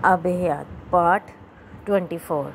अबेहयात part 24।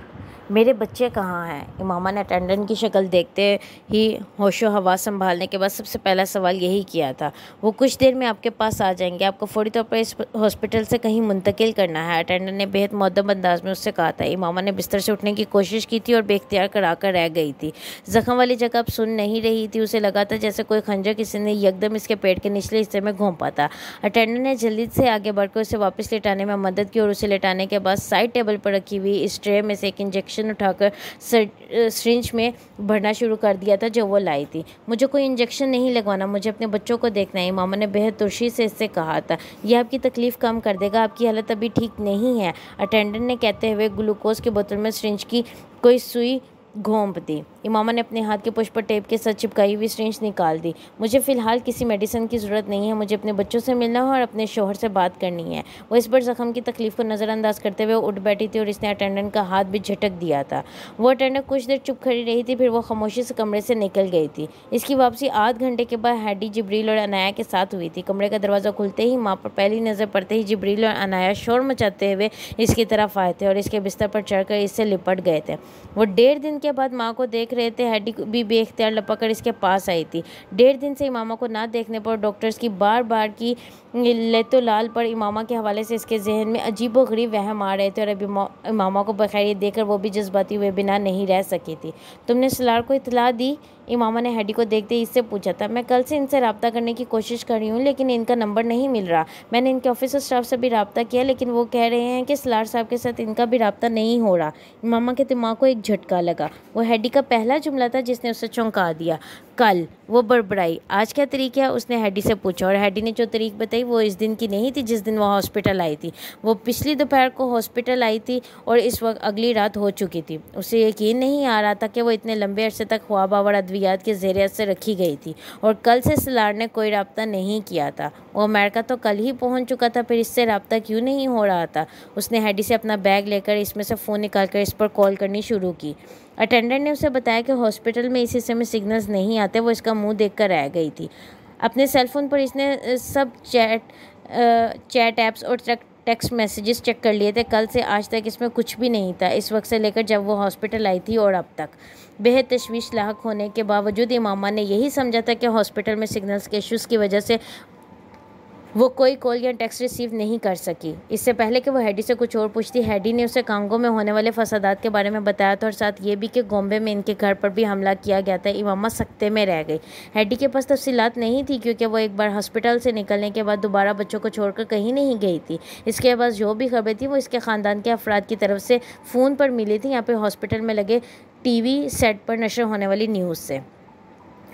मेरे बच्चे कहाँ हैं? इमामा ने अटेंडेंट की शक्ल देखते ही होशो हवास संभालने के बाद सबसे पहला सवाल यही किया था। वो कुछ देर में आपके पास आ जाएंगे, आपको फौरी तौर पर इस हॉस्पिटल से कहीं मुंतकिल करना है, अटेंडेंट ने बेहद मुअद्दब अंदाज में उससे कहा था। इमामा ने बिस्तर से उठने की कोशिश की थी और बेख्तियार कराकर रह गई थी। जख्म वाली जगह अब सुन नहीं रही थी। उसे लगा था जैसे कोई खंजर किसी ने यकदम इसके पेट के निचले हिस्से में घोंपा था। अटेंडेंट ने जल्दी से आगे बढ़कर उसे वापस लेटाने में मदद की और उसे लेटाने के बाद साइड टेबल पर रखी हुई इस ट्रे में से एक इंजेक्शन उठाकर सिरिंज में भरना शुरू कर दिया था जो वो लाई थी। मुझे कोई इंजेक्शन नहीं लगवाना, मुझे अपने बच्चों को देखना है, मामा ने बेहद तुर्शी से इससे कहा था। यह आपकी तकलीफ कम कर देगा, आपकी हालत अभी ठीक नहीं है, अटेंडेंट ने कहते हुए ग्लूकोज की बोतल में सिरिंज की कोई सुई घोंप दी। इमामा ने अपने हाथ के पुश पर टेप के साथ चिपकाई हुई सिरिंज निकाल दी। मुझे फ़िलहाल किसी मेडिसिन की ज़रूरत नहीं है, मुझे अपने बच्चों से मिलना है और अपने शोहर से बात करनी है। वो इस बार ज़ख्म की तकलीफ को नज़रअंदाज करते हुए उठ बैठी थी और इसने अटेंडेंट का हाथ भी झटक दिया था। वो अटेंडेंट कुछ देर चुप खड़ी रही थी, फिर वो खामोशी से कमरे से निकल गई थी। इसकी वापसी आध घंटे के बाद हैडी, जिब्रील और अनाया के साथ हुई थी। कमरे का दरवाज़ा खुलते ही माँ पर पहली नज़र पड़ते ही जिब्रील और अनाया शोर मचाते हुए इसकी तरफ आए थे और इसके बिस्तर पर चढ़कर इससे लिपट गए थे। वो 1.5 दिन के बाद माँ को देख रहे थे। हैडी भी बेख्तियार लपक कर इसके पास आई थी। 1.5 दिन से इमामा को ना देखने पर डॉक्टर्स की बार बार की लेतो लाल पर इमामा के हवाले से इसके जहन में अजीबो गरीब वहम आ रहे थे और अभी इमामा को बखैरियत देखकर वो भी जज्बाती हुए बिना नहीं रह सकी थी। तुमने सलार को इतला दी? इमामा ने हैडी को देखते ही इससे पूछा था। मैं कल से इनसे रब्ता करने की कोशिश कर रही हूँ लेकिन इनका नंबर नहीं मिल रहा। मैंने इनके ऑफिस स्टाफ से भी रब्ता किया लेकिन वो कह रहे हैं कि सलार साहब के साथ इनका भी रब्ता नहीं हो रहा। इमामा के दिमाग को एक झटका लगा। वो हैडी का पहला जुमला था जिसने उसे चौंका दिया। कल? वो बड़बड़ाई। आज क्या तारीख है? उसने हैडी से पूछा और हैडी ने जो तारीख बताई वो इस दिन की नहीं थी जिस दिन वो हॉस्पिटल आई थी। वो पिछली दोपहर को हॉस्पिटल आई थी और इस वक्त अगली रात हो चुकी थी। उसे यकीन नहीं आ रहा था कि वो इतने लंबे अरसे तक ख्वाब आवर अद्वियात के ज़रिए से रखी गई थी और कल से सलार ने कोई रब्ता नहीं किया था। वो अमेरिका तो कल ही पहुंच चुका था, फिर इससे रब्ता क्यों नहीं हो रहा था? उसने हैडी से अपना बैग लेकर इसमें से फ़ोन निकालकर इस पर कॉल करनी शुरू की। अटेंडेंट ने उसे बताया कि हॉस्पिटल में इस हिस्से में सिग्नल्स नहीं आते। वो इसका मुंह देखकर रह गई थी। अपने सेलफोन पर इसने सब चैट ऐप्स और टेक्स्ट मैसेजेस चेक कर लिए थे। कल से आज तक इसमें कुछ भी नहीं था, इस वक्त से लेकर जब वो हॉस्पिटल आई थी और अब तक। बेहद तशवीश लाहक होने के बावजूद इमामा ने यही समझा था कि हॉस्पिटल में सिग्नल्स के इश्यूज़ की वजह से वो कोई कॉल या टेक्स्ट रिसीव नहीं कर सकी। इससे पहले कि वो हैडी से कुछ और पूछती, हैडी ने उसे कांगो में होने वाले फसादात के बारे में बताया था और साथ ये भी कि गोम्बे में इनके घर पर भी हमला किया गया था। इमामा सकते में रह गई। हैडी के पास तफसीलात नहीं थी क्योंकि वो एक बार हॉस्पिटल से निकलने के बाद दोबारा बच्चों को छोड़कर कहीं नहीं गई थी। इसके बाद जो भी खबरें थी वो इसके ख़ानदान के अफराद की तरफ से फ़ोन पर मिली थी, यहाँ पर हॉस्पिटल में लगे TV सेट पर नशर होने वाली न्यूज़ से।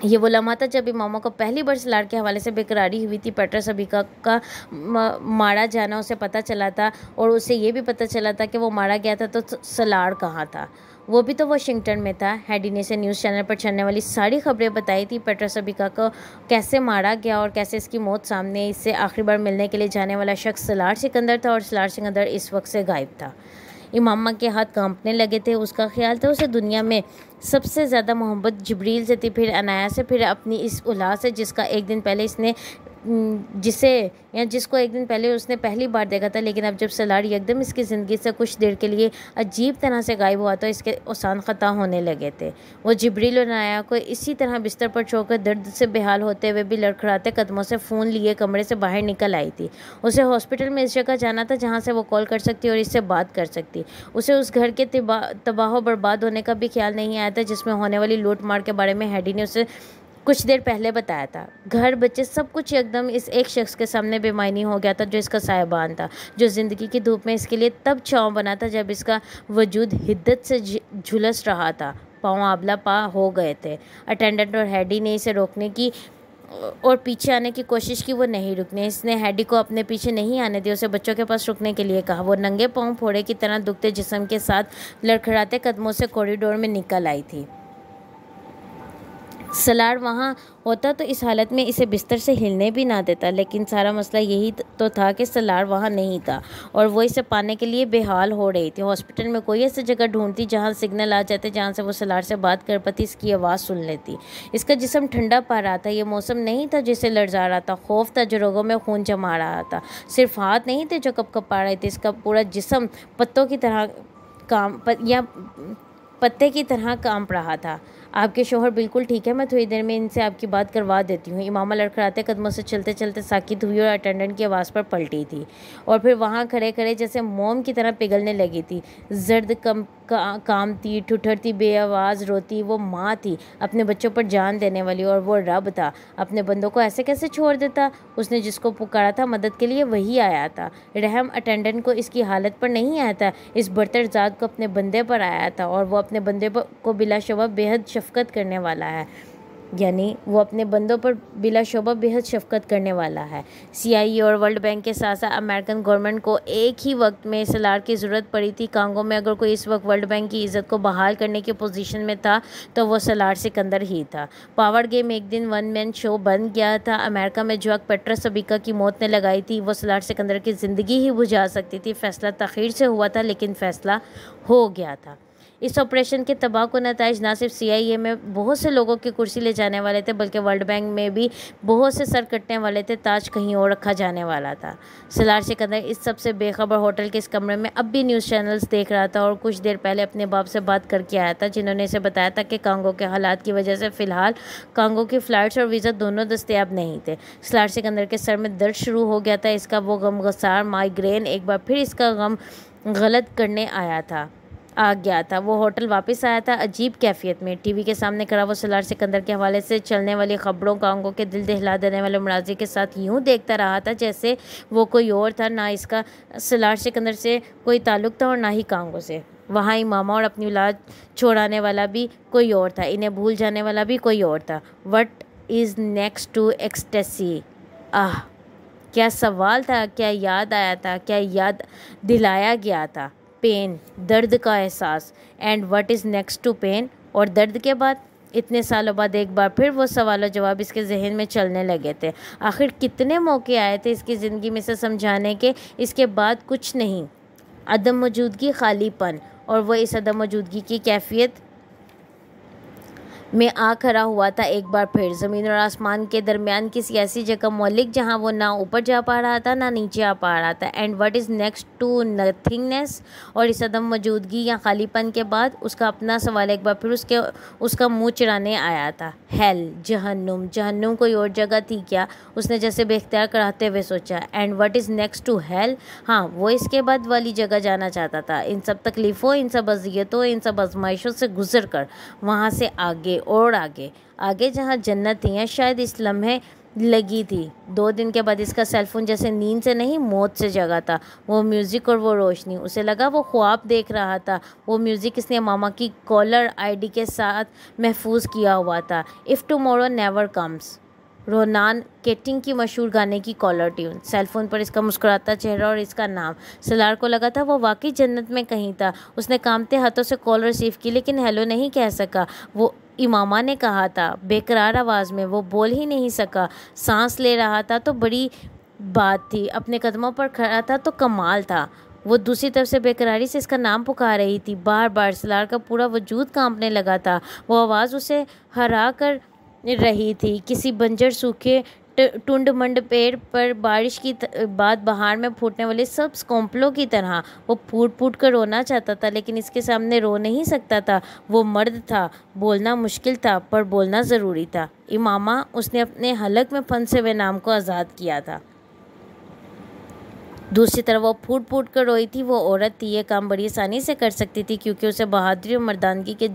ये वो लम्हा था जब इमामा को पहली बार सलार के हवाले से बेकरारी हुई थी। पेट्रस अबिका का मारा जाना उसे पता चला था और उसे ये भी पता चला था कि वो मारा गया था तो सलार कहाँ था। वो भी तो वाशिंगटन में था। हैडी ने इसे न्यूज़ चैनल पर चलने वाली सारी खबरें बताई थी। पेट्रस अबिका को कैसे मारा गया और कैसे इसकी मौत सामने आई। इससे आखिरी बार मिलने के लिए जाने वाला शख्स सलार सिकंदर था और सलार सिकंदर इस वक्त से गायब था। इमामा के हाथ कांपने लगे थे। उसका ख्याल था उसे दुनिया में सबसे ज़्यादा मोहब्बत जिब्रील से थी, फिर अनाया से, फिर अपनी इस औलाद से जिसको एक दिन पहले उसने पहली बार देखा था। लेकिन अब जब सलार एकदम इसकी ज़िंदगी से कुछ देर के लिए अजीब तरह से गायब हुआ तो इसके आसान ख़ता होने लगे थे। वो जिब्रील और अनाया को इसी तरह बिस्तर पर छोड़कर दर्द से बेहाल होते हुए भी लड़खड़ाते कदमों से फ़ोन लिए कमरे से बाहर निकल आई थी। उसे हॉस्पिटल में इस जगह जाना था जहाँ से वो कॉल कर सकती और इससे बात कर सकती। उसे उस घर के तबाह बर्बाद होने का भी ख्याल नहीं आया था जिसमें होने वाली लूट मार के बारे में हैडी ने उसे कुछ देर पहले बताया था। घर, बच्चे, सब कुछ एकदम इस एक शख्स के सामने बेमायनी हो गया था जो इसका साहिबान था, जो ज़िंदगी की धूप में इसके लिए तब छाँव बना था जब इसका वजूद हिद्दत से झुलस रहा था। पाँव आबला पा हो गए थे। अटेंडेंट और हैडी ने इसे रोकने की और पीछे आने की कोशिश की, वो नहीं रुकने। इसने हैडी को अपने पीछे नहीं आने दिया, उसे बच्चों के पास रुकने के लिए कहा। वो नंगे पाँव फोड़े की तरह दुखते जिस्म के साथ लड़खड़ाते कदमों से कॉरिडोर में निकल आई थी। सलार वहाँ होता तो इस हालत में इसे बिस्तर से हिलने भी ना देता, लेकिन सारा मसला यही तो था कि सलार वहाँ नहीं था और वो इसे पाने के लिए बेहाल हो रही थी। हॉस्पिटल में कोई ऐसी जगह ढूंढती जहाँ सिग्नल आ जाते, जहाँ से वो सलार से बात कर पाती, इसकी आवाज़ सुन लेती। इसका जिस्म ठंडा पा रहा था। ये मौसम नहीं था जिसे लड़जा रहा था, खौफ था जो रगों में खून जमा रहा था। सिर्फ हाथ नहीं थे जो कँपा रहे थे, इसका पूरा जिस्म पत्तों की तरह पत्ते की तरह कांप रहा था। आपके शोहर बिल्कुल ठीक है, मैं थोड़ी देर में इनसे आपकी बात करवा देती हूँ। इमामा लड़खड़ाते कदमों से चलते चलते साकित हुई और अटेंडेंट की आवाज़ पर पलटी थी और फिर वहाँ खड़े खड़े जैसे मोम की तरह पिघलने लगी थी। जर्द कामती, ठुठरती, बेआवाज़ रोती। वो माँ थी, अपने बच्चों पर जान देने वाली, और वो रब था, अपने बंदों को ऐसे कैसे छोड़ देता। उसने जिसको पुकारा था मदद के लिए वही आया था। रहम अटेंडेंट को इसकी हालत पर नहीं आया था, इस बर्तर ज़ात को अपने बंदे पर आया था, और वो अपने बंदे को बिलाशुबा बेहद शफ़क़त करने वाला है। यानी वो अपने बंदों पर बिलाशुबा बेहद शफ़क़त करने वाला है। CIA और वर्ल्ड बैंक के साथ साथ अमेरिकन गवर्नमेंट को एक ही वक्त में सलार की ज़रूरत पड़ी थी। कांगो में अगर कोई इस वक्त वर्ल्ड बैंक की इज़्ज़त को बहाल करने की पोजीशन में था तो वो सलार सिकंदर ही था। पावर गेम एक दिन वन मैन शो बन गया था। अमेरिका में जो आग पेट्रा सबीका की मौत ने लगाई थी वो सलार सिकंदर की ज़िंदगी ही बुझा सकती थी। फ़ैसला तख़ीर से हुआ था, लेकिन फ़ैसला हो गया था। इस ऑपरेशन के तबाहकुन नताइज न सिर्फ CIA में बहुत से लोगों की कुर्सी ले जाने वाले थे, बल्कि वर्ल्ड बैंक में भी बहुत से सर कटने वाले थे। ताज कहीं और रखा जाने वाला था। सलार सिकंदर इस सबसे बेखबर होटल के इस कमरे में अब भी न्यूज़ चैनल्स देख रहा था और कुछ देर पहले अपने बाप से बात करके आया था, जिन्होंने इसे बताया था कि कांगो के हालात की वजह से फ़िलहाल कांगो की फ़्लाइट्स और वीज़ा दोनों दस्तयाब नहीं थे। सलार सिकंदर के सर में दर्द शुरू हो गया था। इसका वो गमगसार माइग्रेन एक बार फिर इसका गम गलत करने आ गया था। वो होटल वापस आया था अजीब कैफियत में। टीवी के सामने खड़ा वो सलार सिकंदर के हवाले से चलने वाली खबरों, कांगो के दिल दहला देने वाले मराजी के साथ यूं देखता रहा था जैसे वो कोई और था। ना इसका सलार सिकंदर से कोई ताल्लुक था और ना ही कांगो से। वहाँ इमामा और अपनी औलाद छोड़ाने वाला भी कोई और था, इन्हें भूल जाने वाला भी कोई और था। What is next to ecstasy? आह, क्या सवाल था, क्या याद आया था, क्या याद दिलाया गया था? पेन, दर्द का एहसास। And what is next to pain? और दर्द के बाद? इतने सालों बाद एक बार फिर वो सवाल और जवाब इसके जहन में चलने लगे थे। आखिर कितने मौके आए थे इसकी ज़िंदगी में से समझाने के, इसके बाद कुछ नहीं, अदम मौजूदगी, खालीपन। और वो इस अदम मौजूदगी की कैफियत में आ खड़ा हुआ था एक बार फिर, ज़मीन और आसमान के दरमियान किसी ऐसी जगह मौलिक जहां वो ना ऊपर जा पा रहा था ना नीचे आ पा रहा था। And what is next to nothingness? और इस अदम मौजूदगी या खालीपन के बाद उसका अपना सवाल एक बार फिर उसका मुंह चिढ़ाने आया था। हेल, जहन्नुम। जहन्नुम कोई और जगह थी क्या? उसने जैसे बेख्तियार कराते हुए सोचा। And what is next to hell? हाँ, वो इसके बाद वाली जगह जाना चाहता था। इन सब तकलीफ़ों, इन सब अज़ियतों, इन सब आजमाइशों से गुजर कर वहाँ से आगे और आगे जहाँ जन्नत थी, या शायद इस लम्हे लगी थी। 2 दिन के बाद इसका सेलफोन जैसे नींद से नहीं मौत से जगा था। वो म्यूज़िक और वो रोशनी, उसे लगा वो ख्वाब देख रहा था। वो म्यूज़िक इसने मामा की कॉलर ID के साथ महफूज किया हुआ था। If tomorrow never comes, Ronan केटिंग की मशहूर गाने की कॉलर ट्यून। सेलफोन पर इसका मुस्कुराता चेहरा और इसका नाम। सलार को लगा था वो वाकई जन्नत में कहीं था। उसने कांपते हाथों से कॉल रिसीव की, लेकिन हेलो नहीं कह सका। वो इमामा ने कहा था बेकरार आवाज़ में, वो बोल ही नहीं सका। सांस ले रहा था तो बड़ी बात थी, अपने कदमों पर खड़ा था तो कमाल था। वो दूसरी तरफ से बेकरारी से इसका नाम पुकार रही थी, बार बार। सलार का पूरा वजूद कांपने लगा था। वो आवाज़ उसे हरा कर रही थी, किसी बंजर सूखे टुंड मंड पेड़ पर बारिश की बाद बहार में फूटने वाले सब कोंपलों की तरह। वो फूट फूट कर रोना चाहता था, लेकिन इसके सामने रो नहीं सकता था। वो मर्द था, बोलना मुश्किल था पर बोलना ज़रूरी था। इमामा, उसने अपने हलक में फंसे हुए नाम को आज़ाद किया था। दूसरी तरफ वो फूट फूट कर रोई थी। वो औरत थी, ये काम बड़ी आसानी से कर सकती थी, क्योंकि उसे बहादुरी और मर्दानगी के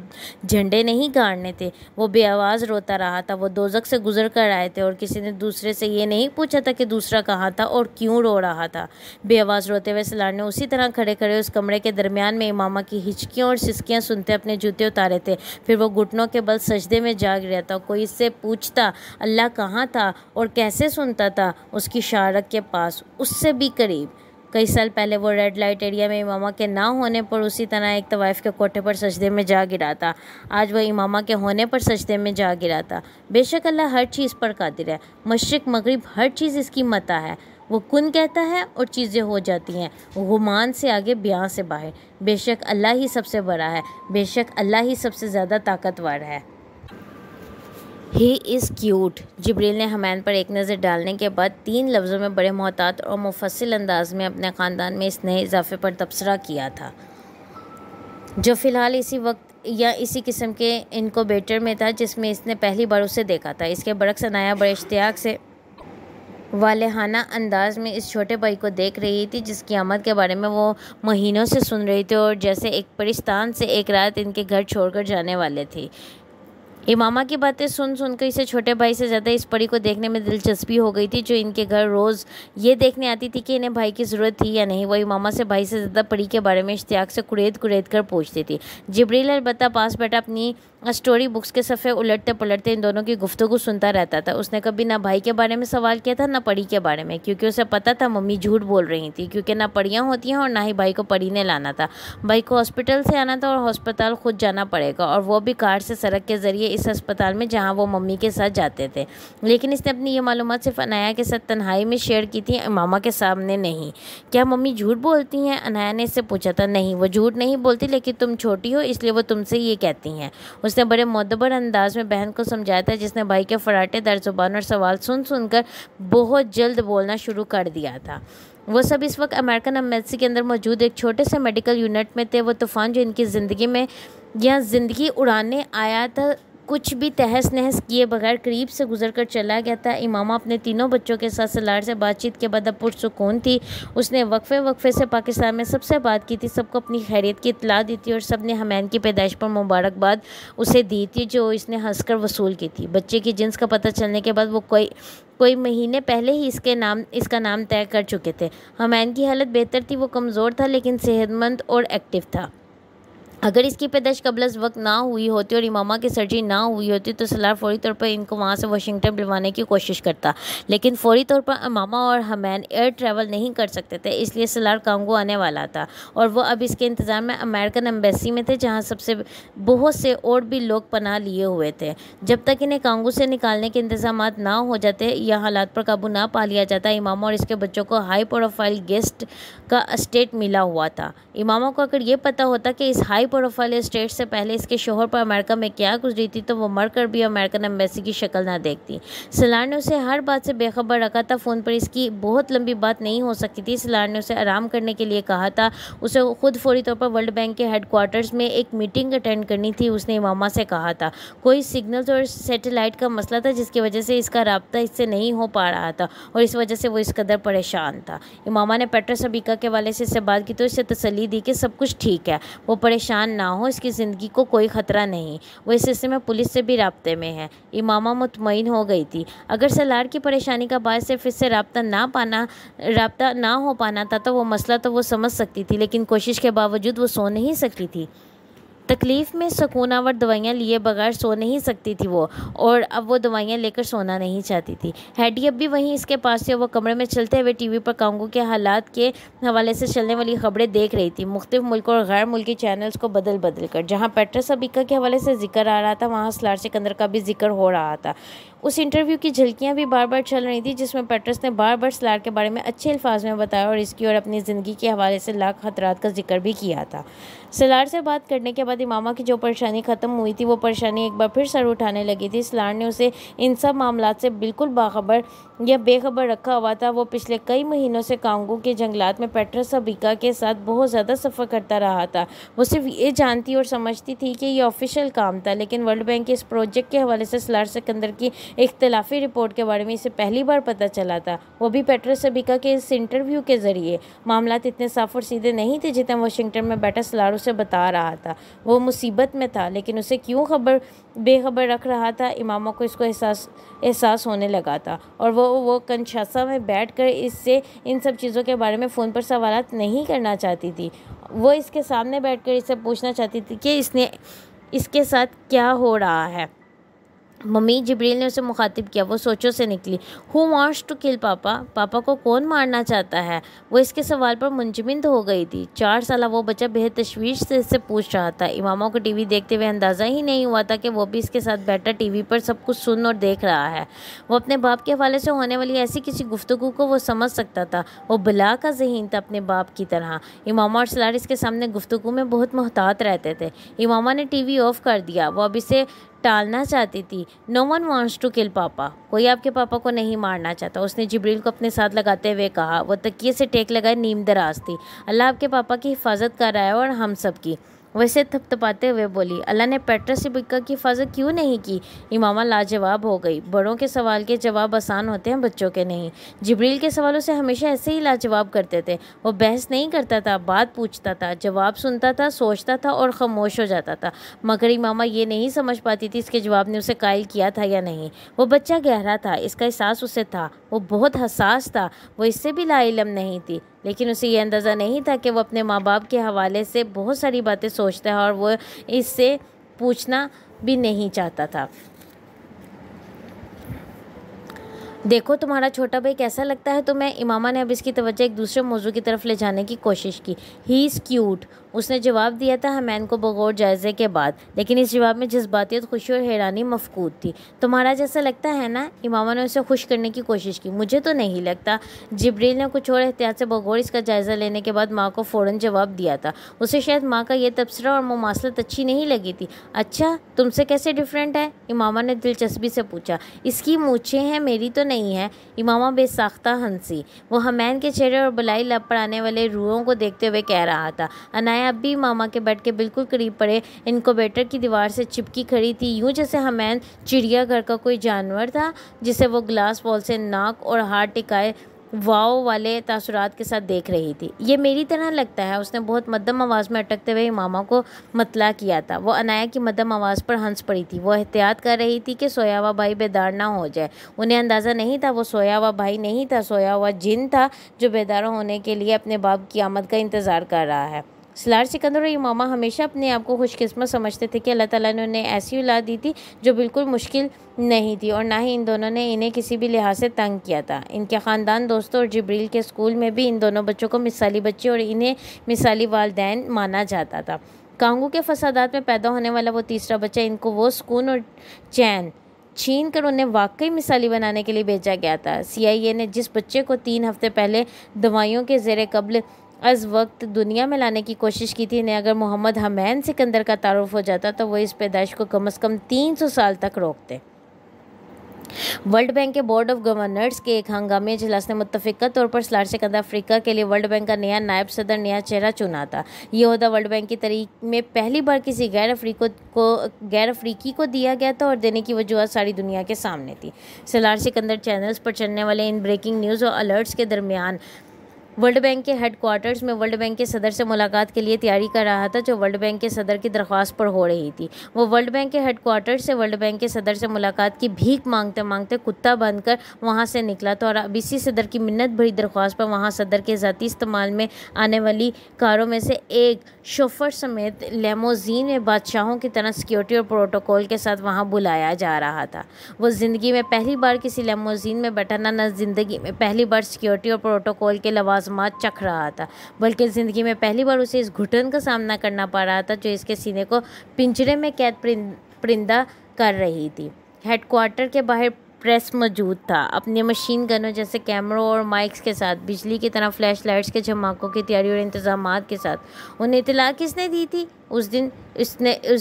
झंडे नहीं गाड़ने थे। वो बेआवाज़ रोता रहा था। वो दोज़ख से गुजर कर आए थे और किसी ने दूसरे से ये नहीं पूछा था कि दूसरा कहाँ था और क्यों रो रहा था। बेआवाज़ रोते हुए सलार ने उसी तरह खड़े खड़े उस कमरे के दरमियान में इमामा की हिचकियों और सिसकियाँ सुनते अपने जूते उतारे थे। फिर वो घुटनों के बल सजदे में जा गिरा था। कोई इससे पूछता अल्लाह कहाँ था और कैसे सुनता था? उसकी शारक के पास, उससे भी करीब। कई साल पहले वो रेड लाइट एरिया में इमामा के ना होने पर उसी तरह एक तवाइफ के कोठे पर सजदे में जा गिरा था। आज वह इमामा के होने पर सजदे में जा गिरा था। बेशक अल्लाह हर चीज़ पर कादिर है, मशरिक मगरिब हर चीज़ इसकी मता है। वो कुन कहता है और चीज़ें हो जाती हैं, गुमान से आगे बयां से बाहर। बेशक अल्लाह ही सबसे बड़ा है, बेशक अल्लाह ही सबसे ज़्यादा ताकतवर है। He is cute. जिब्रील ने हमान पर एक नज़र डालने के बाद 3 लफ्ज़ों में बड़े मोहतात और मुफस्सिल अंदाज में अपने ख़ानदान में इस नए इजाफे पर तबसरा किया था, जो फ़िलहाल इसी वक्त या इसी किस्म के इनक्यूबेटर में था जिसमें इसने पहली बार उसे देखा था। इसके बरक्स अनाया बड़े इश्तियाक से वालेहाना अंदाज में इस छोटे भाई को देख रही थी जिसकी आमद के बारे में वो महीनों से सुन रही थी और जैसे एक परिस्तान से एक रात इनके घर छोड़कर जाने वाले थी। इमामा की बातें सुन सुनकर इसे छोटे भाई से ज़्यादा इस परी को देखने में दिलचस्पी हो गई थी, जो इनके घर रोज़ ये देखने आती थी कि इन्हें भाई की ज़रूरत थी या नहीं। वो इमामा से भाई से ज़्यादा परी के बारे में इश्तियाक से कुरेद कुरेद कर पूछती थी। जिब्रील अलबत्ता पास बैठा अपनी स्टोरी बुक्स के सफ़े उलटते पलटते इन दोनों की गुफ्तगू सुनता रहता था। उसने कभी ना भाई के बारे में सवाल किया था ना परी के बारे में, क्योंकि उसे पता था मम्मी झूठ बोल रही थी, क्योंकि ना परियाँ होती हैं और ना ही भाई को परी ने लाना था। भाई को हॉस्पिटल से आना था और हॉस्पिटल खुद जाना पड़ेगा, और वो भी कार से सड़क के ज़रिए इस अस्पताल में जहाँ वो मम्मी के साथ जाते थे। लेकिन इसने अपनी ये मालूमात सिर्फ अनाया के साथ तन्हाई में शेयर की थी, इमामा के सामने नहीं। क्या मम्मी झूठ बोलती हैं? अनाया ने इससे पूछा था। नहीं, वो झूठ नहीं बोलती, लेकिन तुम छोटी हो इसलिए वो तुमसे ये कहती हैं। उसने बड़े मोतबर अंदाज में बहन को समझाया था, जिसने भाई के फराटे दर ज़ुबान और सवाल सुन सुनकर बहुत जल्द बोलना शुरू कर दिया था। वो सब इस वक्त अमेरिकन एम्बेसी के अंदर मौजूद एक छोटे से मेडिकल यूनिट में थे। वो तूफ़ान जो इनकी ज़िंदगी में या ज़िंदगी उड़ाने आया था, कुछ भी तहस नहस किए बगैर करीब से गुजर कर चला गया था। इमामा अपने तीनों बच्चों के साथ सलार से बातचीत के बाद अब पुरसुकून थी। उसने वक्फे से पाकिस्तान में सबसे बात की थी, सबको अपनी खैरियत की इत्तला दी थी और सब ने हमान की पैदाइश पर मुबारकबाद उसे दी थी, जो इसने हंसकर वसूल की थी। बच्चे की जिन्स का पता चलने के बाद वो कोई महीने पहले ही इसका नाम तय कर चुके थे। हमान की हालत बेहतर थी, वो कमज़ोर था लेकिन सेहतमंद और एक्टिव था। अगर इसकी पैदाइश कबल वक्त ना हुई होती और इमामा की सर्जरी ना हुई होती तो सलार फौरी तौर पर इनको वहाँ से वाशिंगटन बुलवाने की कोशिश करता, लेकिन फौरी तौर पर इमामा और हमान एयर ट्रैवल नहीं कर सकते थे, इसलिए सलार कांगो आने वाला था और वो अब इसके इंतज़ार में अमेरिकन एम्बेसी में थे, जहाँ सबसे बहुत से और भी लोग पनाह लिए हुए थे। जब तक इन्हें कांगो से निकालने के इंतजाम ना हो जाते या हालात पर काबू ना पा लिया जाता, इमामा और इसके बच्चों को हाई प्रोफाइल गेस्ट का स्टेट मिला हुआ था। इमामा को अगर ये पता होता कि इस हाई प्रोफाइल स्टेट से पहले इसके शोहर पर अमेरिका में क्या गुजरी थी, तो वो मरकर भी अमेरिकन एम्बेसी की शक्ल ना देखती। सलार ने उसे हर बात से बेखबर रखा था। फ़ोन पर इसकी बहुत लंबी बात नहीं हो सकती थी। सलार ने उसे आराम करने के लिए कहा था। उसे खुद फौरी तौर पर वर्ल्ड बैंक के हेडक्वार्टर्स में एक मीटिंग अटेंड करनी थी। उसने इमामा से कहा था कोई सिग्नल्स और सैटेलाइट का मसला था, जिसकी वजह से इसका राब्ता इससे नहीं हो पा रहा था और इस वजह से वो इस कदर परेशान था। इमामा ने पेट्रस अबीका के वाले से इससे बात की तो इससे तसल्ली दी कि सब कुछ ठीक है, वो परेशान ना हो, इसकी ज़िंदगी को कोई ख़तरा नहीं, वो इस सिलसिले में पुलिस से भी राब्ते में है। इमामा मुतमईन हो गई थी। अगर सलार की परेशानी का बायस सिर्फ इससे राब्ता ना हो पाना था तो वो मसला तो वो समझ सकती थी, लेकिन कोशिश के बावजूद वो सो नहीं सकती थी। तकलीफ़ में सुकूनावर दवाइयाँ लिए बगैर सो नहीं सकती थी वो, और अब वो दवाइयाँ लेकर सोना नहीं चाहती थी। हैडी अब भी वहीं इसके पास से वो कमरे में चलते हुए टीवी पर कांगो के हालात के हवाले से चलने वाली खबरें देख रही थी, मुख्तलिफ मुल्कों और गैर मुल्की चैनल्स को बदल बदल कर। जहाँ पेट्रस अबीका के हवाले से जिक्र आ रहा था, वहाँ सलार सिकंदर का भी जिक्र हो रहा था। उस इंटरव्यू की झलकियाँ भी बार बार चल रही थी, जिसमें पेट्रस ने बार बार सलार के बारे में अच्छे अल्फाज में बताया और इसकी और अपनी ज़िंदगी के हवाले से लाख खतरात का जिक्र भी किया था। सलार से बात करने के बाद इमामा की जो परेशानी ख़त्म हुई थी, वो परेशानी एक बार फिर सर उठाने लगी थी। सलार ने उसे इन सब मामलात से बिल्कुल बाखबर या बेखबर रखा हुआ था। वो पिछले कई महीनों से कांगो के जंगलात में पेट्रस अबीका के साथ बहुत ज़्यादा सफ़र करता रहा था। वो सिर्फ ये जानती और समझती थी कि ये ऑफिशियल काम था, लेकिन वर्ल्ड बैंक के इस प्रोजेक्ट के हवाले से सलार सिकंदर की इख्तलाफी रिपोर्ट के बारे में इसे पहली बार पता चला था, वो भी पेट्रस अबीका के इस इंटरव्यू के ज़रिए। मामलात इतने साफ और सीधे नहीं थे जितना वाशिंगटन में बैठा सलार उसे बता रहा था। वो मुसीबत में था, लेकिन उसे क्यों बेखबर रख रहा था, इमामा को इसको एहसास होने लगा था, और वो कंशासा में बैठकर इससे इन सब चीज़ों के बारे में फ़ोन पर सवालात नहीं करना चाहती थी। वो इसके सामने बैठकर इससे पूछना चाहती थी कि इसके साथ क्या हो रहा है। मम्मी जिब्रील ने उसे मुखातिब किया। वो सोचों से निकली। हु वांट्स टू किल पापा? पापा को कौन मारना चाहता है? वो इसके सवाल पर मुंजमिद हो गई थी। 4 साल वो बच्चा बेहद तशवीश से इससे पूछ रहा था। इमामा को टीवी देखते हुए अंदाज़ा ही नहीं हुआ था कि वो भी इसके साथ बैठा टीवी पर सब कुछ सुन और देख रहा है। वो अपने बाप के हवाले से होने वाली ऐसी किसी गुफ्तगू को वो समझ सकता था। वो बला का ज़हीन था अपने बाप की तरह। इमामा और सलार इसके सामने गुफ्तगू में बहुत मोहतात रहते थे। इमामा ने टीवी ऑफ कर दिया। वो अब इसे टालना चाहती थी। No one wants to kill papa. कोई आपके पापा को नहीं मारना चाहता, उसने जिब्रील को अपने साथ लगाते हुए कहा। वो तकिए से टेक लगाए नीम दराज थी। अल्लाह आपके पापा की हिफाजत कर रहा है और हम सब की। वैसे थपथपाते हुए बोली, अल्लाह ने पेट्रस सिबिका की हिफाजत क्यों नहीं की? इमामा लाजवाब हो गई। बड़ों के सवाल के जवाब आसान होते हैं, बच्चों के नहीं। जिब्रील के सवालों से हमेशा ऐसे ही लाजवाब करते थे। वो बहस नहीं करता था, बात पूछता था, जवाब सुनता था, सोचता था और खामोश हो जाता था। मगर इमामा ये नहीं समझ पाती थी इसके जवाब ने उसे कायल किया था या नहीं। वो बच्चा गहरा था, इसका एहसास उसे था। वो बहुत हसास था। वो इससे भी लाइलम नहीं थी, लेकिन उसे ये अंदाज़ा नहीं था कि वो अपने माँ बाप के हवाले से बहुत सारी बातें सोचता है और वो इससे पूछना भी नहीं चाहता था। देखो तुम्हारा छोटा भाई कैसा लगता है तुम्हें? इमामा ने अब इसकी तवज्जो एक दूसरे मौजू की तरफ ले जाने की कोशिश की। ही इज़ क्यूट, उसने जवाब दिया था हमैन को बगौर जायज़े के बाद, लेकिन इस जवाब में जज्बातियत, खुशी और हैरानी मफकूद थी। तुम्हारा जैसा लगता है ना? इमामा ने उसे खुश करने की कोशिश की। मुझे तो नहीं लगता। जिब्रील ने कुछ और एहतियात से बगौर इसका जायज़ा लेने के बाद माँ को फ़ौरन जवाब दिया था। उसे शायद माँ का यह तबसरा और मुमासलत अच्छी नहीं लगी थी। अच्छा, तुमसे कैसे डिफरेंट है? इमामा ने दिलचस्पी से पूछा। इसकी मूछें हैं, मेरी तो नहीं है। इमामा बेसाख्ता हंसी। वो हमैन के चेहरे और बलाई लब पर आने वाले रूहों को देखते हुए कह रहा था। अनाया अब भी मामा के बेड के बिल्कुल करीब पड़े इनक्यूबेटर की दीवार से चिपकी खड़ी थी, यूं जैसे हमैन चिड़ियाघर का कोई जानवर था जिसे वो ग्लास वॉल से नाक और हाथ टिकाए वाव वाले तासुरात के साथ देख रही थी। ये मेरी तरह लगता है, उसने बहुत मध्यम आवाज़ में अटकते हुए मामा को मतला किया था। वो अनाया की मध्यम आवाज़ पर हंस पड़ी थी। वो एहतियात कर रही थी कि सोया हुआ भाई बेदार ना हो जाए। उन्हें अंदाज़ा नहीं था वो सोया हुआ भाई नहीं था, सोया हुआ जिन था जो बेदार होने के लिए अपने बाप की आमद का इंतज़ार कर रहा है। सलार सिकंदर और इमामा हमेशा अपने आप को खुशकिस्मत समझते थे कि अल्लाह ताला ने उन्हें ऐसी औलाद दी थी जो बिल्कुल मुश्किल नहीं थी, और ना ही इन दोनों ने इन्हें किसी भी लिहाज से तंग किया था। इनके ख़ानदान, दोस्तों और जिब्रील के स्कूल में भी इन दोनों बच्चों को मिसाली बच्चे और इन्हें मिसाली वालिदैन माना जाता था। कांगू के फसादात में पैदा होने वाला वो तीसरा बच्चा इनको वो सुकून और चैन छीन कर उन्हें वाकई मिसाली बनाने के लिए भेजा गया था। CIA ने जिस बच्चे को 3 हफ्ते पहले दवाइयों के ज़ेरे कब्ल अज वक्त दुनिया में लाने की कोशिश की थी, ने अगर मोहम्मद हमैन सिकंदर का तारुफ हो जाता तो वो इस पैदाइश को कम से कम 300 साल तक रोकते। वर्ल्ड बैंक के बोर्ड ऑफ गवर्नर्स के एक हंगामी इजलास ने मुत्तफ़िक़ा तौर पर सलार सिकंदर अफ्रीका के लिए वर्ल्ड बैंक का नया नायब सदर, नया चेहरा चुना था। ये ओहदा वर्ल्ड बैंक की तारीख में पहली बार किसी गैर अफ्रीकी को दिया गया था और देने की वजूहत सारी दुनिया के सामने थी। सलार सिकंदर चैनल्स पर चलने वाले इन ब्रेकिंग न्यूज़ और अलर्ट्स के दरमियान वर्ल्ड बैंक के हेडक्वार्टर्स में वर्ल्ड बैंक के सदर से मुलाकात के लिए तैयारी कर रहा था, जो वर्ल्ड बैंक के सदर की दरख्वास्त पर हो रही थी। वो वर्ल्ड बैंक के हेडक्वार्टर्स से वर्ल्ड बैंक के सदर से मुलाकात की भीख मांगते मांगते कुत्ता बनकर वहां से निकला था, और अब इसी सदर की मिन्नत भरी दरख्वास्त पर वहां सदर के ज़ाती इस्तेमाल में आने वाली कारों में से एक शोफर समेत लेमोजीन में बादशाहों की तरह सिक्योरिटी और प्रोटोकॉल के साथ वहाँ बुलाया जा रहा था। वो ज़िंदगी में पहली बार किसी लेमोजीन में बैठा न ज़िंदगी में पहली बार सिक्योरिटी और प्रोटोकॉल के लवाजमात चख रहा था, बल्कि ज़िंदगी में पहली बार उसे इस घुटन का सामना करना पड़ रहा था जो इसके सीने को पिंजरे में कैद परिंदा कर रही थी। हेडक्वार्टर के बाहर प्रेस मौजूद था, अपने मशीन गनों जैसे कैमरों और माइक्स के साथ, बिजली की तरह फ्लैश लाइट्स के झमाकों की तैयारी और इंतजामात के साथ। उन्हें इतला किसने दी थी उस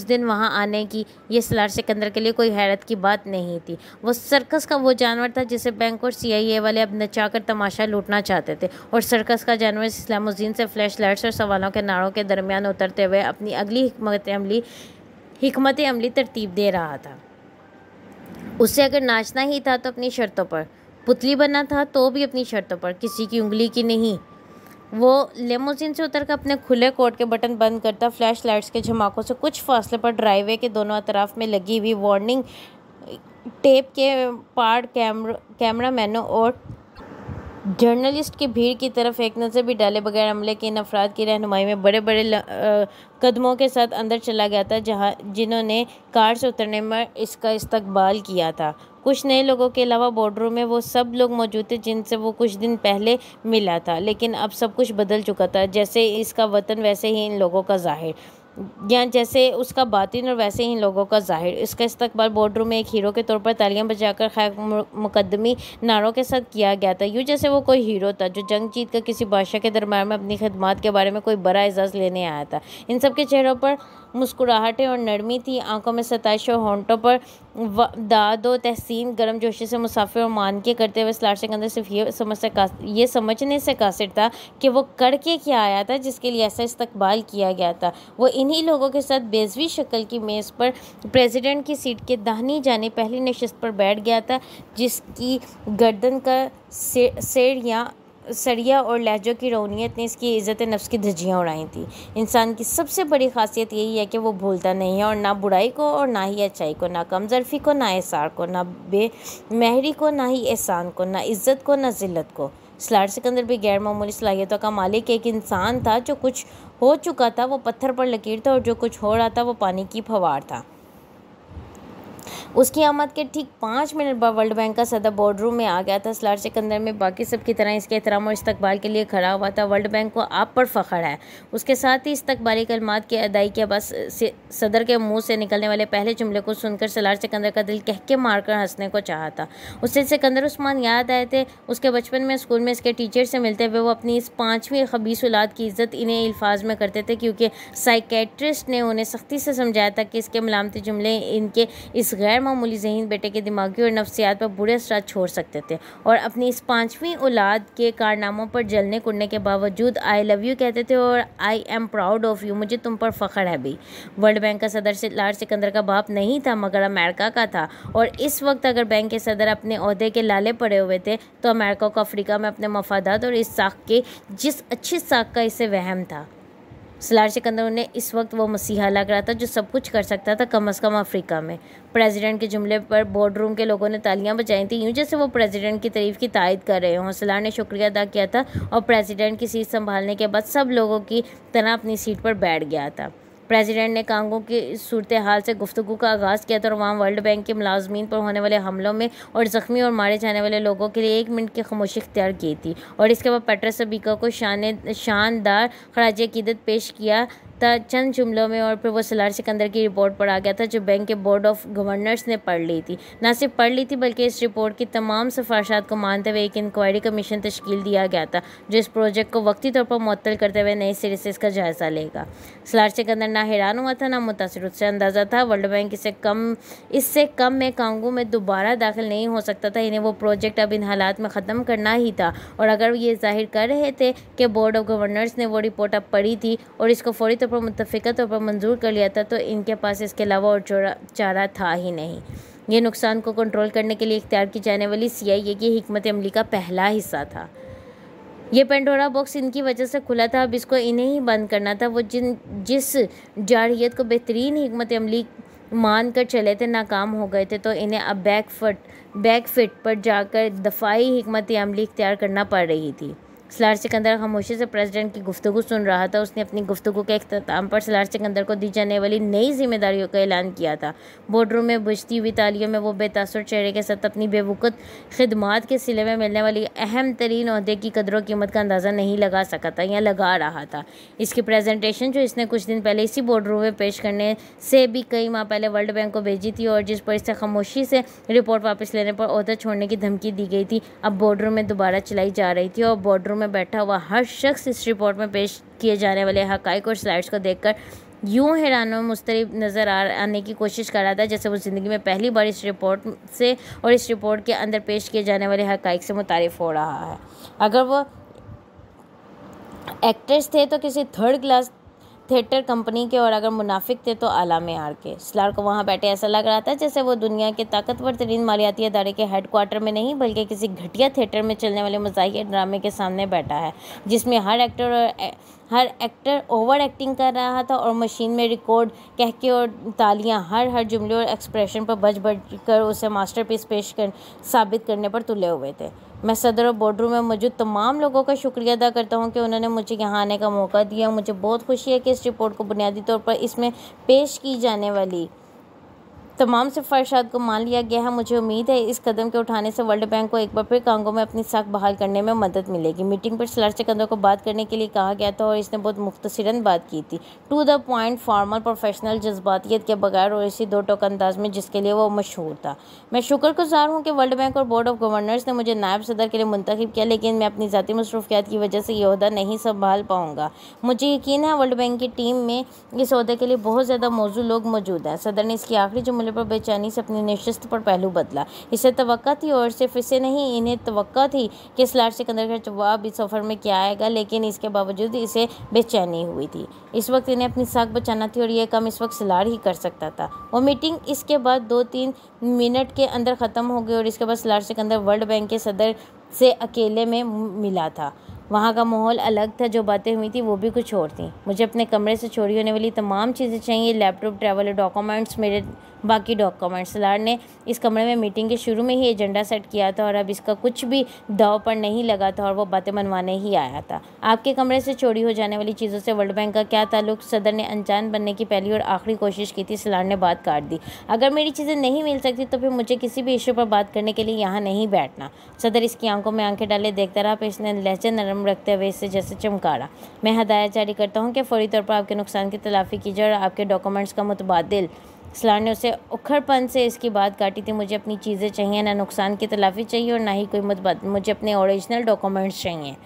दिन वहां आने की? ये सलार सिकंदर के लिए कोई हैरत की बात नहीं थी। वो सर्कस का वो जानवर था जिसे बैंक और CIA वाले अब नचाकर तमाशा लूटना चाहते थे, और सर्कस का जानवर इस्लामुद्दीन से फ्लैश लाइट्स और सवालों के नारों के दरमियान उतरते हुए अपनी अगली हिकमत अमली तरतीब दे रहा था। उससे अगर नाचना ही था तो अपनी शर्तों पर, पुतली बनना था तो भी अपनी शर्तों पर, किसी की उंगली की नहीं। वो लेमोजीन से उतरकर अपने खुले कोट के बटन बंद करता, फ्लैश लाइट्स के झमाकों से कुछ फासले पर ड्राइववे के दोनों अतराफ में लगी हुई वार्निंग टेप के पार्ड कैमरामैनों और जर्नलिस्ट की भीड़ की तरफ एक नज़र भी डाले बगैर अमले के इन अफराद की रहनुमाई में बड़े बड़े कदमों के साथ अंदर चला गया था, जिन्होंने कार से उतरने में इसका इस्तकबाल किया था। कुछ नए लोगों के अलावा बोर्डरूम में वो सब लोग मौजूद थे जिनसे वो कुछ दिन पहले मिला था, लेकिन अब सब कुछ बदल चुका था। जैसे इसका वतन वैसे ही इन लोगों का ज़ाहिर, या जैसे उसका बातिन और वैसे ही इन लोगों का ज़ाहिर। इसका इस्तकबाल बोर्डरूम में एक हीरो के तौर पर तालियां बजाकर खैर मुकदमी नारों के साथ किया गया था, यूँ जैसे वो कोई हीरो था जो जंग जीत कर किसी बादशाह के दरबार में अपनी खिदमत के बारे में कोई बड़ा एजाज़ लेने आया था। इन सब के चेहरों पर मुस्कुराहटें और नरमी थी, आंखों में सताइश और होंठों पर दाद व तहसीन गर्मजोशी से मुसाफिर और मानके करते हुए सलार सिकंदर सिर्फ ये समझने से कासिर था कि वो करके क्या आया था जिसके लिए ऐसा इस्तकबाल किया गया था। वो इन्हीं लोगों के साथ बेज़वी शक्ल की मेज़ पर प्रेसिडेंट की सीट के दाहिनी जानिब पहली नशिस्त पर बैठ गया था, जिसकी गर्दन का सरिया और लहजों की रौनियत ने इसकी इज़्ज़त नफ्स की धज्जियाँ उड़ाई थी। इंसान की सबसे बड़ी खासियत यही है कि वो भूलता नहीं है, और ना बुराई को और ना ही अच्छाई को, ना कमज़रफ़ी को ना एसार को, ना बेमहरी को ना ही एहसान को, ना इज़्ज़त को ना ज़िल्लत को। सलार सिकंदर भी गैर मामूली सलाहियतों का मालिक एक इंसान था। जो कुछ हो चुका था वो पत्थर पर लकीर था, और जो कुछ हो रहा था वो पानी की फवार था। उसकी आमद के ठीक 5 मिनट बाद वर्ल्ड बैंक का सदर बोर्डरूम में आ गया था। सलार सिकंदर में बाकी सब की तरह इसके एहतराम और इस्तकबाल के लिए खड़ा हुआ था। वर्ल्ड बैंक को आप पर फ़ख्र है। उसके साथ ही इस्तकबाली कलमात की अदाई के बाद सदर के मुंह से निकलने वाले पहले जुमले को सुनकर सलार सिकंदर का दिल कहके मारकर हंसने को चाहा था। उससे सिकंदर उस्मान याद आए थे। उसके बचपन में स्कूल में इसके टीचर से मिलते हुए वो अपनी इस 5वीं खबीस औलाद की इज़्ज़त इन्हें अल्फाज में करते थे, क्योंकि साइकेट्रिस्ट ने उन्हें सख्ती से समझाया था कि इसके मलामती जुमले इनके इस गैर मामूली ज़हीन बेटे के दिमागी और नफ्सियात पर बुरे असरात छोड़ सकते थे। और अपनी इस 5वीं औलाद के कारनामों पर जलने कुड़ने के बावजूद आई लव यू कहते थे और I am proud of you, मुझे तुम पर फ़ख्र है भी। वर्ल्ड बैंक का सदर सलार सिकंदर का बाप नहीं था, मगर अमेरिका का था। और इस वक्त अगर बैंक के सदर अपने ओहदे के लाले पड़े हुए थे तो अमेरिका को अफ्रीका में अपने मफादात और इस साख के जिस अच्छी साख का इसे वहम था। सलार सिकंदर उन्हें इस वक्त वो मसीहा लग रहा था जो सब कुछ कर सकता था, कम अज़ कम अफ्रीका में। प्रेसिडेंट के जुमले पर बोर्डरूम के लोगों ने तालियां बजाई थी, यूँ जैसे वो प्रेसिडेंट की तारीफ़ की तायद कर रहे हों। सलार ने शुक्रिया अदा किया था और प्रेसिडेंट की सीट संभालने के बाद सब लोगों की तरह अपनी सीट पर बैठ गया था। प्रेसिडेंट ने कांगो की सूरत हाल से गुफ्तगू का आगाज़ किया था और वहाँ वर्ल्ड बैंक के मुलाजमीन पर होने वाले हमलों में और ज़ख्मी और मारे जाने वाले लोगों के लिए 1 मिनट की खामोशी इख्तियार की थी। और इसके बाद पेट्रस स्पीकर को शानदार खराज अकीदत पेश किया था चंद जुमलों में, और फिर वो सलार सिकंदर की रिपोर्ट पर आ गया था जो बैंक के बोर्ड ऑफ गवर्नर्स ने पढ़ ली थी। ना सिर्फ पढ़ ली थी बल्कि इस रिपोर्ट की तमाम सिफारिशात को मानते हुए एक इंक्वायरी कमीशन तश्कील दिया गया था जो इस प्रोजेक्ट को वक्ती तौर पर मुअत्तल करते हुए नए सिरे से इसका जायज़ा लेगा। सलार सिकंदर ना हैरान हुआ था ना मुतासिर। उससे अंदाज़ा था वर्ल्ड बैंक इससे कम में कांगो में दोबारा दाखिल नहीं हो सकता था। इन्हें वो प्रोजेक्ट अब इन हालात में ख़त्म करना ही था, और अगर ये जाहिर कर रहे थे कि बोर्ड ऑफ गवर्नर्स ने वो रिपोर्ट अब पढ़ी थी और इसको फौरी तौर पर मुत्तफ़िक़ा तौर पर मंजूर कर लिया था, तो इनके पास इसके अलावा और चारा था ही नहीं। ये नुकसान को कंट्रोल करने के लिए इख्तियार की जाने वाली CIA की हिकमत अमली का पहला हिस्सा था। ये पेंडोरा बॉक्स इनकी वजह से खुला था, अब इसको इन्हें ही बंद करना था। वो जिस जारहियत को बेहतरीन हिकमत अमली मान कर चले थे नाकाम हो गए थे, तो इन्हें अब बैकफिट पर जाकर दफाई हिकमत अमली इख्तियार करना पड़ रही थी। सलार सिकंदर खामोशी से प्रेसिडेंट की गुफ्तगू सुन रहा था। उसने अपनी गुफ्तगू के अख्ताम पर सलार सिकंदर को दी जाने वाली नई जिम्मेदारियों का ऐलान किया था। बोर्डरूम में बुझती हुई तालियों में वो बेतासुर चेहरे के साथ अपनी बेवकूफ़ खिदमात के सिले में मिलने वाली अहम तरीन ओहदे की कदर कीमत का अंदाज़ा नहीं लगा सका था या लगा रहा था। इसकी प्रेजेंटेशन जो इसने कुछ दिन पहले इसी बोर्डरूम में पेश करने से भी कई माह पहले वर्ल्ड बैंक को भेजी थी, और जिस पर इसे खामोशी से रिपोर्ट वापस लेने पर ओहदा छोड़ने की धमकी दी गई थी, अब बोर्डरूम में दोबारा चलाई जा रही थी। और बोर्डरूम में बैठा हुआ हर शख्स इस रिपोर्ट में पेश किए जाने वाले हक़ाइक़ और स्लाइड्स को देखकर यूँ हैरान और मुस्तरब नज़र आने की कोशिश कर रहा था जैसे वो ज़िंदगी में पहली बार इस रिपोर्ट से और इस रिपोर्ट के अंदर पेश किए जाने वाले हक़ाइक़ से मुतारिफ़ हो रहा है। अगर वो एक्टर्स थे तो किसी 3rd क्लास थिएटर कंपनी के, और अगर मुनाफिक थे तो आला मेयार के। सलार को वहाँ बैठे ऐसा लग रहा था जैसे वो दुनिया के ताकतवर तरीन मालियाती अदारे के हेडक्वार्टर में नहीं बल्कि किसी घटिया थिएटर में चलने वाले मज़ाहिया ड्रामे के सामने बैठा है, जिसमें हर एक्टर ओवर एक्टिंग कर रहा था और मशीन में रिकॉर्ड कह के और तालियां हर जुमले और एक्सप्रेशन पर बज कर उसे मास्टरपीस साबित करने पर तुले हुए थे। मैं सदर और बोर्ड रूम में मौजूद तमाम लोगों का शुक्रिया अदा करता हूं कि उन्होंने मुझे यहाँ आने का मौका दिया। मुझे बहुत खुशी है कि इस रिपोर्ट को बुनियादी तौर पर इसमें पेश की जाने वाली तमाम सिफारिशात को मान लिया गया है। मुझे उम्मीद है इस कदम के उठाने से वर्ल्ड बैंक को एक बार फिर कांगो में अपनी साख बहाल करने में मदद मिलेगी। मीटिंग पर सलार सिकंदर को बात करने के लिए कहा गया था और इसने बहुत मुख्तसरन बात की थी, to the point, formal, professional, जज्बातियत के बगैर और इसी दो टोक अंदाज में जिसके लिए वो मशहूर था। मैं शुक्रगुजार हूँ कि वर्ल्ड बैंक और बोर्ड ऑफ गवर्नर्स ने मुझे नायब सदर के लिए मुंतखब किया, लेकिन मैं अपनी ज़ाती मसरूफियात की वजह से ये ओहदा नहीं संभाल पाऊंगा। मुझे यकीन है वर्ल्ड बैंक की टीम में इस ओहदे के लिए बहुत ज़्यादा मौजूद लोग मौजूद हैं। सदर ने इसकी आखिरी जुमले पर बेचैनी से अपनी नशिस्त पर पहलू बदला। इसे तवक्का थी और सिर्फ इसे नहीं, इन्हें तवक्का थी कि सलार सिकंदर का जवाब इस सफ़र में क्या आएगा, लेकिन इसके बावजूद इसे बेचैनी हुई थी। इस वक्त इन्हें अपनी साख बचाना थी और यह काम इस वक्त सलार ही कर सकता था। वो मीटिंग इसके बाद 2-3 मिनट के अंदर ख़त्म हो गई और इसके बाद सलार सिकंदर वर्ल्ड बैंक के सदर से अकेले में मिला था। वहाँ का माहौल अलग था, जो बातें हुई थी वो भी कुछ और थी। मुझे अपने कमरे से चोरी होने वाली तमाम चीज़ें चाहिए, लैपटॉप, ट्रैवल डॉक्यूमेंट्स, मेरे बाकी डॉक्यूमेंट्स। सलार ने इस कमरे में मीटिंग के शुरू में ही एजेंडा सेट किया था और अब इसका कुछ भी दाव पर नहीं लगा था और वो बातें मनवाने ही आया था। आपके कमरे से चोरी हो जाने वाली चीज़ों से वर्ल्ड बैंक का क्या ताल्लुक? सदर ने अनजान बनने की पहली और आखिरी कोशिश की थी। सलार ने बात काट दी। अगर मेरी चीज़ें नहीं मिल सकती तो फिर मुझे किसी भी इशू पर बात करने के लिए यहाँ नहीं बैठना। सदर इसकी आंखों में आंखें डाले देखता रहा, फिर इसने लहजा नरम रखते हुए इससे जैसे चमकारा। मैं हदायत जारी करता हूँ कि फौरी तौर पर आपके नुकसान की तलाफी कीजिए और आपके डॉक्यूमेंट्स का मुतबादिल। सलार ने उसे उखड़पन से इसकी बात काटी थी। मुझे अपनी चीज़ें चाहिए, ना नुकसान की तलाफी चाहिए और ना ही कोई मुतबादिल। मुझे अपने ओरिजिनल डॉक्यूमेंट्स चाहिए।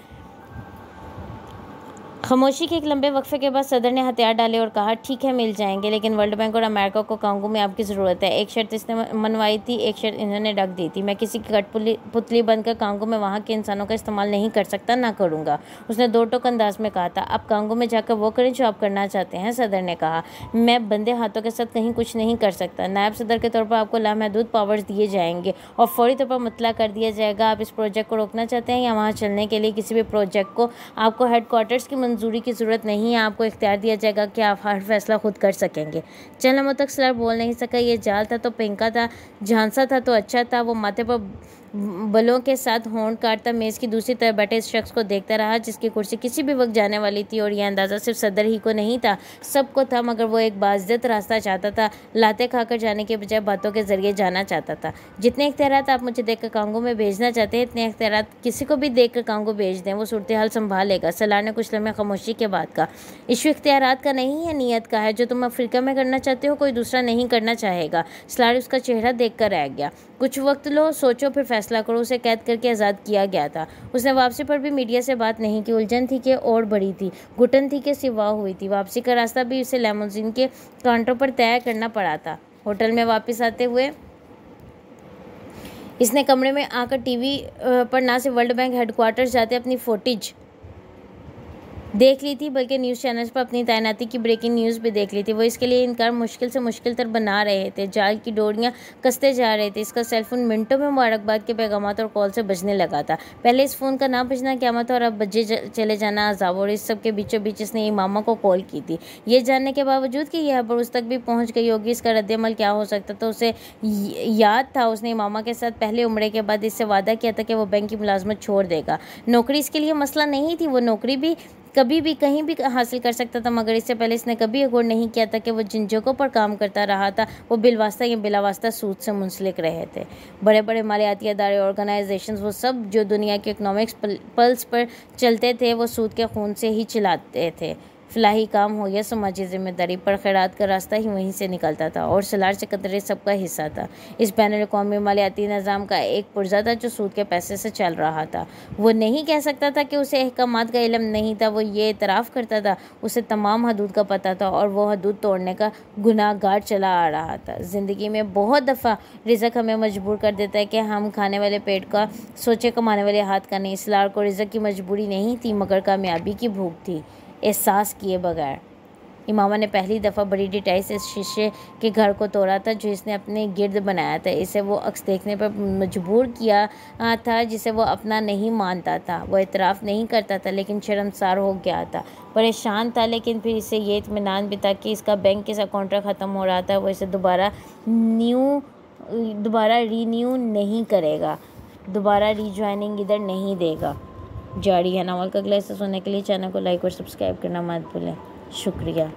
खामोशी के एक लंबे वक्फे के बाद सदर ने हथियार डाले और कहा, ठीक है, मिल जाएंगे, लेकिन वर्ल्ड बैंक और अमेरिका को कांगो में आपकी ज़रूरत है। एक शर्त इसने मनवाई थी, एक शर्त इन्होंने रख दी थी। मैं किसी की कठपुतली बनकर कांगो में वहाँ के इंसानों का इस्तेमाल नहीं कर सकता, ना करूँगा। उसने दो टोक अंदाज में कहा था। आप कांगो में जाकर वो करें जो आप करना चाहते हैं। सदर ने कहा, मैं बंदे हाथों के साथ कहीं कुछ नहीं कर सकता। नायब सदर के तौर पर आपको लामहदूद पावर्स दिए जाएंगे और फौरी तौर पर मुतला कर दिया जाएगा। आप इस प्रोजेक्ट को रोकना चाहते हैं या वहाँ चलने के लिए किसी भी प्रोजेक्ट को आपको हेडक्वार्टर्स की मंजूरी की ज़रूरत नहीं है। आपको इख्तियार दिया जाएगा कि आप हर फैसला खुद कर सकेंगे। चंद लम्हों तक सलार बोल नहीं सका। ये जाल था तो पिंका था, झांसा था तो अच्छा था। वो माथे पर बलों के साथ होंठ काटता मेज़ की दूसरी तरफ बैठे इस शख्स को देखता रहा, जिसकी कुर्सी किसी भी वक्त जाने वाली थी। और यह अंदाज़ा सिर्फ सदर ही को नहीं था, सबको था, मगर वो एक बाइज्जत रास्ता चाहता था। लाते खाकर जाने के बजाय बातों के जरिए जाना चाहता था। जितने इख्तियारात आप मुझे देखकर कांगो में भेजना चाहते हैं, इतने इख्तियारात किसी को भी देखकर कांगो भेज दें, वो सूरत हाल संभाल लेगा। सलार ने कुछ लम्हे खामोशी के बाद कहा, इशू इख्तियारात का नहीं है, नीयत का है। जो तुम अफ्रीका में करना चाहते हो कोई दूसरा नहीं करना चाहेगा। सलार उसका चेहरा देख कर रह गया। कुछ वक्त लो, सोचो, फिर फैसला करो। उसे कैद करके आज़ाद किया गया था। उसने वापसी पर भी मीडिया से बात नहीं की। उलझन थी कि और बड़ी थी, घुटन थी कि सिवा हुई थी। वापसी का रास्ता भी उसे लेमोजीन के काउंटर पर तय करना पड़ा था। होटल में वापस आते हुए इसने कमरे में आकर टीवी पर ना सिर्फ वर्ल्ड बैंक हेडक्वार्टर्स जाते अपनी फुटेज देख ली थी, बल्कि न्यूज़ चैनल्स पर अपनी तैनाती की ब्रेकिंग न्यूज़ भी देख ली थी। वो इसके लिए इनकार मुश्किल से मुश्किल तर बना रहे थे। जाल की डोरियां कसते जा रहे थे। इसका सेलफोन मिनटों में मुबारकबाद के पैगामात और कॉल से बजने लगा था। पहले इस फ़ोन का ना बजना क्या मत, और अब बजे चले जाना अजाब। और इस सब के बीचों बीच इसने इमामा को कॉल की थी, ये जानने के बावजूद कि यह खबर उस तक भी पहुँच गई होगी। इसका रद्दअमल क्या हो सकता था उसे याद था। उसने इमामा के साथ पहले उम्रे के बाद इससे वादा किया था कि वो बैंक की मुलाजमत छोड़ देगा। नौकरी इसके लिए मसला नहीं थी, वो नौकरी भी कभी भी कहीं भी हासिल कर सकता था, मगर इससे पहले इसने कभी गौर नहीं किया था कि वो जिन जगहों पर काम करता रहा था वो बिलवास्ता या बिलावास्ता सूद से मुंसलिक रहे थे। बड़े बड़े मालियाती अदारे, ऑर्गेनाइजेशंस, वो सब जो दुनिया के इकनॉमिक्स पल्स पर चलते थे, वो सूद के खून से ही चलाते थे। फलाही काम हो या समाजी जिम्मेदारी पर खैरात का रास्ता ही वहीं से निकलता था और सलार सिकंदर सबका हिस्सा था। इस बैनुल-अक़वामी मालियाती निज़ाम का एक पुर्जा था जो सूद के पैसे से चल रहा था। वो नहीं कह सकता था कि उसे अहकामात का इल्म नहीं था। वो ये इतराफ़ करता था उसे तमाम हदूद का पता था और वो हदूद तोड़ने का गुनाहगार चला आ रहा था। ज़िंदगी में बहुत दफ़ा रिज़्क़ हमें मजबूर कर देता है कि हम खाने वाले पेट का सोचे, कमाने वाले हाथ का नहीं। सलार को रिज़्क़ की मजबूरी नहीं थी, मगर कामयाबी की भूख थी, एहसास किए बगैर। इमामा ने पहली दफ़ा बड़ी डिटेल से इस शीशे के घर को तोड़ा था जो इसने अपने गिर्द बनाया था। इसे वो अक्स देखने पर मजबूर किया था जिसे वो अपना नहीं मानता था। वो इतराफ़ नहीं करता था, लेकिन शर्मसार हो गया था, परेशान था। लेकिन फिर इसे ये इत्मीनान भी था कि इसका बैंक के साथ कॉन्ट्रैक्ट ख़त्म हो रहा था, वो इसे दोबारा रीन्यू नहीं करेगा। दोबारा रीज्वाइनिंग इधर नहीं देगा। जारी है नावल का अगला हिस्सा सुनने के लिए चैनल को लाइक और सब्सक्राइब करना मत भूलें। शुक्रिया।